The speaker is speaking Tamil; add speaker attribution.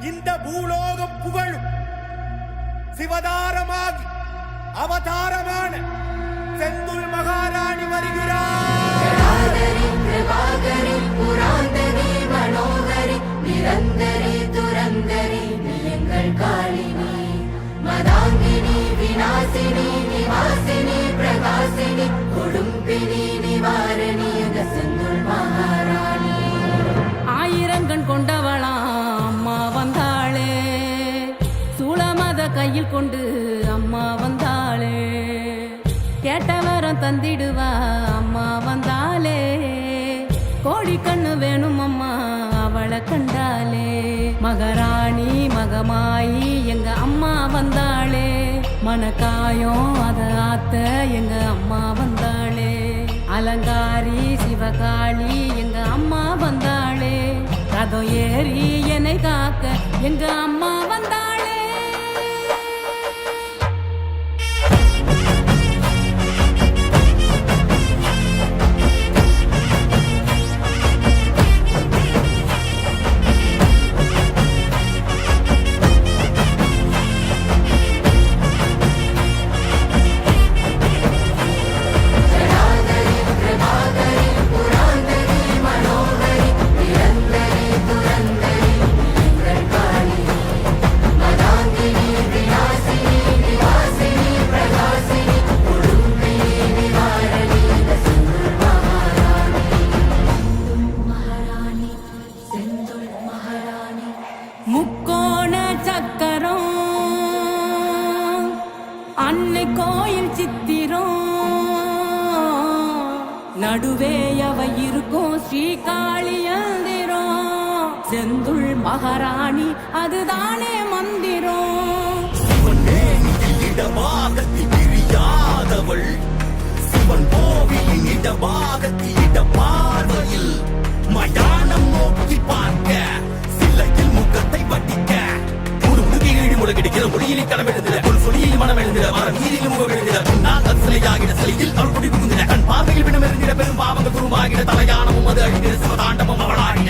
Speaker 1: இந்த பூலோகம் புகழும் சிவதாரமாகி அவதாரமான செந்துள் மகாராணி வருகிறார்.
Speaker 2: நிரந்தரி துரந்தரி எங்கள் காளினி மதாங்கினி விநாசினி நிவாசினி பிரகாசினி கொடும்பினி நிவாரணி செந்துள் மகாராணி.
Speaker 3: ஆயிரங்கண் கொண்டவளா அம்மா வந்தாளே, சூளமத கையில் கொண்டு அம்மா வந்தாளே, கேட்டவரம் தந்திடுவா அம்மா வந்தாளே, கோடி கண்ணு வேணும் அம்மா அவளை கண்டாலே. மகாராணி மகமாயி எங்க அம்மா வந்தாளே, மனக்காயம் அத ஆத்த எங்க அம்மா வந்தாளே, அலங்காரி சிவகாளி எங்க அம்மா வந்தாளே, ரதம் ஏறி என்னை காக்க எங்க அம்மா வந்தாளே. முக்கோண சக்கரம் அன்னை கோயில் சித்திரம் நடுவே அவ இருக்கும் ஸ்ரீகாளியந்திரம், செந்துள் மகாராணி அதுதானே மந்திரம்.
Speaker 1: பிரியாதவள் சிவன் கோவிலின் இடபாகத்திட பார்வையில் மயானம் நோக்கி பார்க்க சிலையில் முகத்தை வட்டிக்க முழுகிடுகிற மொழியிலே களம் எழுந்திட ஒரு சொலியில் மனம் எழுந்திட மரம் நீரில் முகம் எழுந்திட முன்னால் அது சிலையாகிட சிலையில் அருள் குடி புகுந்திட கண் பார்வையில் விடம் எழுந்திட பெரும் பாவங்கள் குருவாகிட தலையானமும் அது அழிந்திட சிவதாண்டமும் அவளாகிட